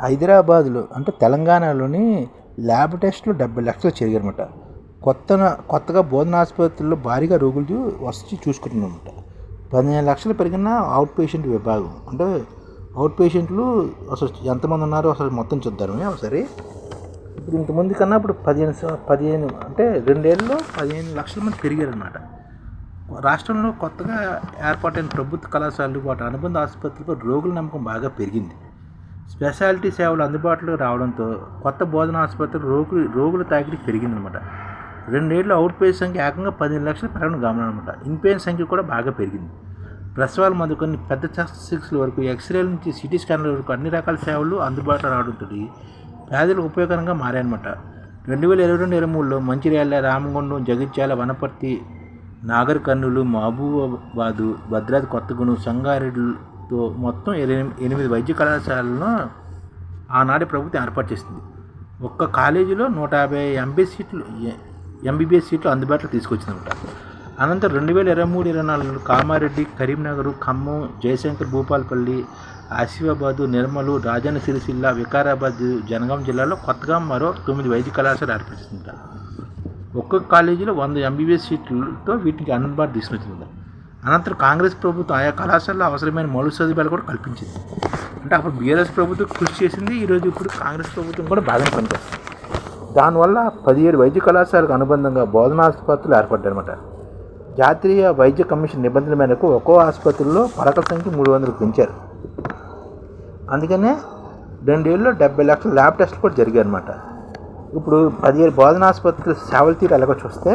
హైదరాబాద్లో అంటే తెలంగాణలోని ల్యాబ్ టెస్టులు 70 లక్షలు జరిగాయన్నమాట. కొత్తగా బోధన ఆసుపత్రుల్లో భారీగా రోగులు వచ్చి చూసుకుంటున్నారన్నమాట. 15 లక్షలు పెరిగిన అవుట్ పేషెంట్ విభాగం. అంటే అవుట్ పేషెంట్లు అసలు ఎంతమంది ఉన్నారో అసలు మొత్తం చూద్దాం ఒకసారి. ఇప్పుడు ఇంతమంది కన్నా ఇప్పుడు 15 అంటే 2 ఏళ్ళలో 15 లక్షల మంది పెరిగారన్నమాట. రాష్ట్రంలో కొత్తగా ఏర్పాటైన ప్రభుత్వ కళాశాలలు వాటి అనుబంధ ఆసుపత్రులపై రోగుల నమ్మకం బాగా పెరిగింది. స్పెషాలిటీ సేవలు అందుబాటులోకి రావడంతో కొత్త బోధన ఆసుపత్రులు రోగుల తాకిడి పెరిగిందనమాట. 2 ఏళ్ళు అవుట్ పేషెంట్ సంఖ్య ఏకంగా 15 లక్షలు పెరగడం గమనమాట. ఇన్పేషెంట్ సంఖ్య కూడా బాగా పెరిగింది. ప్రసవాల మొదలుకొని పెద్ద శస్త్రచికిత్సల వరకు, ఎక్స్రేల నుంచి సిటీ స్కాన్ల వరకు అన్ని రకాల సేవలు అందుబాటులో రావడంతో పేదలకు ఉపయోగకరంగా మారాయన్నమాట. 2022-23లో మంచిర్యాల, రామగుండం, జగిత్యాల, వనపర్తి, నాగర్ కర్నూలు, మహబూబాబాదు, భద్రాద్రి కొత్తగూడెం, సంగారెడ్డితో మొత్తం 8 వైద్య కళాశాలను ఆనాటి ప్రభుత్వం ఏర్పాటు చేసింది. ఒక్క కాలేజీలో 150 ఎంబీబీఎస్ సీట్లు అందుబాటులో తీసుకొచ్చిందన్నమాట. అనంతరం 2023-24 కామారెడ్డి, కరీంనగర్, ఖమ్మం, జయశంకర్, భూపాలపల్లి, ఆసిఫాబాదు, నిర్మలు, రాజన్న సిరిసిల్ల, వికారాబాద్, జనగాం జిల్లాలో కొత్తగా మరో 9 వైద్య కళాశాలలు ఏర్పరిచింది. ఒక్కొక్క కాలేజీలో 100 ఎంబీబీఎస్ సీట్లతో వీటికి అందుబాటు తీసుకొచ్చింది. అనంతరం కాంగ్రెస్ ప్రభుత్వం ఆయా కళాశాలలో అవసరమైన మౌలిక సదుపాయాలు కూడా కల్పించింది. అంటే అప్పుడు బీఆర్ఎస్ ప్రభుత్వం కృషి చేసింది, ఈరోజు ఇప్పుడు కాంగ్రెస్ ప్రభుత్వం కూడా బాగానే పనిచేస్తుంది. దానివల్ల 17 వైద్య కళాశాలకు అనుబంధంగా బోధనా ఆసుపత్రులు ఏర్పడ్డాయన్నమాట. జాతీయ వైద్య కమిషన్ నిబంధనల మేరకు ఒక్కో ఆసుపత్రిలో పడకల సంఖ్య 300 పెంచారు. అందుకనే 2 ఏళ్ళలో 70 లక్షల ల్యాబ్ టెస్టులు కూడా జరిగాయన్నమాట. ఇప్పుడు 17 బోధనా ఆసుపత్రుల సేవల తీరు ఎలాగో చూస్తే,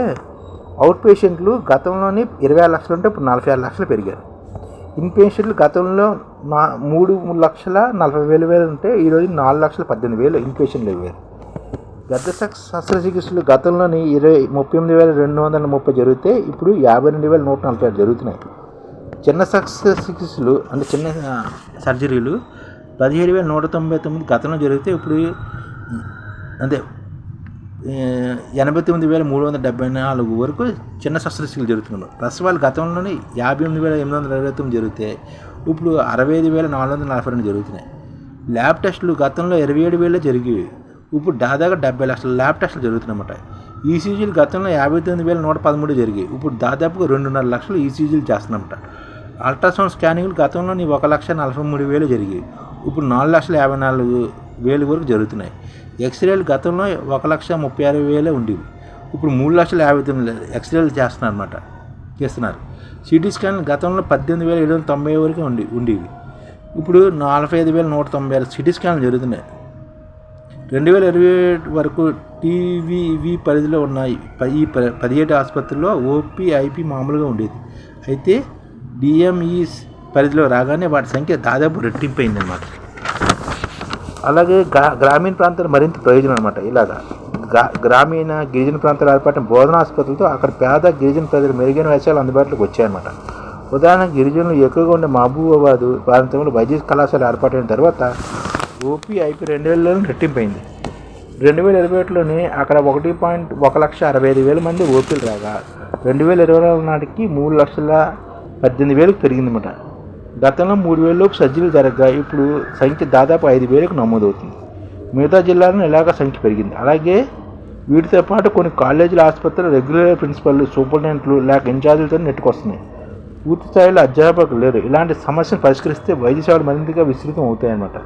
అవుట్ పేషెంట్లు గతంలోని 26 లక్షలు ఉంటే ఇప్పుడు 46 లక్షలు పెరిగారు. ఇన్ పేషెంట్లు గతంలో 3,40,000 ఉంటే ఈరోజు 4,18,000 ఇన్ పేషెంట్లు అయ్యారు. పెద్ద శస్త్రచికిత్సలు గతంలోని 38,230 జరిగితే ఇప్పుడు 52,146 జరుగుతున్నాయి. చిన్న శస్త్రచికిత్సలు అంటే చిన్న సర్జరీలు 17,199 గతంలో జరిగితే ఇప్పుడు అంటే 89,374 వరకు చిన్న శస్త్రచికిత్సలు జరుగుతున్నాయి. ప్రసవాలు గతంలోని 58,829 జరిగితే ఇప్పుడు 65,442 జరుగుతున్నాయి. ల్యాబ్ టెస్టులు గతంలో 27,000 జరిగేవి, ఇప్పుడు దాదాపు 70 లక్షల ల్యాబ్ టెస్టులు జరుగుతున్నాయన్నమాట. ఈసీజీలు గతంలో 59,113 జరిగాయి, ఇప్పుడు దాదాపుగా 2.5 లక్షలు ఈసీజీలు చేస్తున్నారన్నమాట. అల్ట్రాసౌండ్ స్కానింగ్లు గతంలో 1,43,000 జరిగాయి, ఇప్పుడు 4,54,000 వరకు జరుగుతున్నాయి. ఎక్స్రేలు గతంలో 1,36,000 ఉండేవి, ఇప్పుడు 3,59,000 ఎక్స్రేలు చేస్తున్నారు. సిటీ స్కాన్లు గతంలో 18,790 వరకు ఉండేవి, ఇప్పుడు 45,196 సిటీ స్కాన్లు జరుగుతున్నాయి. 2027 వరకు టీవీవీ పరిధిలో ఉన్న ఈ 17 ఆసుపత్రుల్లో ఓపీ, ఐపీ మామూలుగా ఉండేది. అయితే డిఎంఈ పరిధిలో రాగానే వాటి సంఖ్య దాదాపు రెట్టింపైందన్నమాట. అలాగే గ్రామీణ ప్రాంతాలు మరింత ప్రయోజనం అనమాట. ఇలాగా గ్రామీణ గిరిజన ప్రాంతాలు ఏర్పడిన బోధనా ఆసుపత్రులతో అక్కడ పేద గిరిజన ప్రజలు మెరుగైన వైద్యాలు అందుబాటులోకి వచ్చాయన్నమాట. ఉదాహరణకు గిరిజనులు ఎక్కువగా ఉండే మహబూబాబాదు ప్రాంతంలో వైద్య కళాశాల ఏర్పాటైన తర్వాత ఓపీ, ఐపీ 2 ఏళ్ళలోనే రెట్టింపైంది. 2021లోనే అక్కడ 1,65,000 మంది ఓపీలు రాగా 2024 నాటికి 3,18,000 పెరిగిందన్నమాట. గతంలో 3,000 లోపు సర్జరీలు జరగగా ఇప్పుడు సంఖ్య దాదాపు 5,000కు నమోదవుతుంది. మిగతా జిల్లాలను ఇలాగ సంఖ్య పెరిగింది. అలాగే వీటితో పాటు కొన్ని కాలేజీల ఆసుపత్రులు రెగ్యులర్ ప్రిన్సిపల్, సూపరింటెండెంట్లు లేక ఇన్ఛార్జీలతో నెట్టుకొస్తున్నాయి. పూర్తి స్థాయిలో అధ్యాపకులు లేరు. ఇలాంటి సమస్యను పరిష్కరిస్తే వైద్య సేవలు మరింతగా విస్తృతం అవుతాయన్నమాట.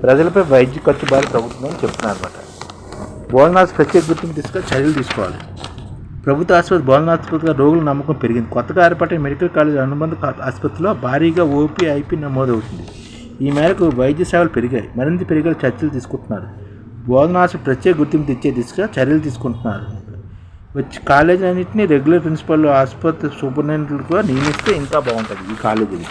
ప్రజలపై వైద్య ఖర్చు భారం ప్రభుత్వం చెప్తున్నారన్నమాట. బోధనాస్ ప్రత్యేక గుర్తింపు తీసుకొని చర్యలు తీసుకోవాలి. ప్రభుత్వ ఆసుపత్రి బోధన ఆసుపత్రిగా రోగుల నమ్మకం పెరిగింది. కొత్తగా ఏర్పాటైన మెడికల్ కాలేజ్ అనుబంధ ఆసుపత్రిలో భారీగా ఓపీ, ఐపీ నమోదవుతుంది. ఈ మేరకు వైద్య సేవలు పెరిగాయి. మరింత పెరిగే చర్యలు తీసుకుంటున్నారు. బోధన ఆసుపత్రి ప్రత్యేక గుర్తింపు ఇచ్చే దిశగా చర్యలు తీసుకుంటున్నారు. వచ్చి కాలేజీలన్నింటినీ రెగ్యులర్ ప్రిన్సిపల్, ఆసుపత్రి సూపరింటెండెంట్లుగా నియమిస్తే ఇంకా బాగుంటుంది ఈ కాలేజీలు.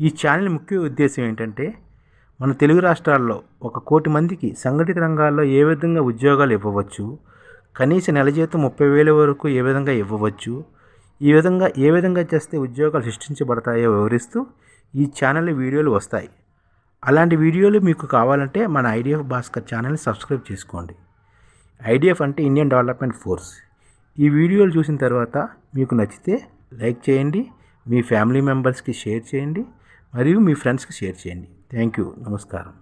ఈ ఛానల్ ముఖ్య ఉద్దేశం ఏంటంటే, మన తెలుగు రాష్ట్రాల్లో 1 కోటి మందికి సంఘటిత రంగాల్లో ఏ విధంగా ఉద్యోగాలు ఇవ్వవచ్చు, కనీస నెల జీతం 30,000 వరకు ఏ విధంగా ఇవ్వవచ్చు, ఏ విధంగా చేస్తే ఉద్యోగాలు సృష్టించబడతాయో వివరిస్తూ ఈ ఛానల్ వీడియోలు వస్తాయి. అలాంటి వీడియోలు మీకు కావాలంటే మన ఐడిఎఫ్ భాస్కర్ ఛానల్ని సబ్స్క్రైబ్ చేసుకోండి. ఐడిఎఫ్ అంటే ఇండియన్ డెవలప్మెంట్ ఫోర్స్. ఈ వీడియోలు చూసిన తర్వాత మీకు నచ్చితే లైక్ చేయండి, మీ ఫ్యామిలీ మెంబర్స్కి షేర్ చేయండి మరియు మీ ఫ్రెండ్స్కి షేర్ చేయండి. Thank you. నమస్కారం.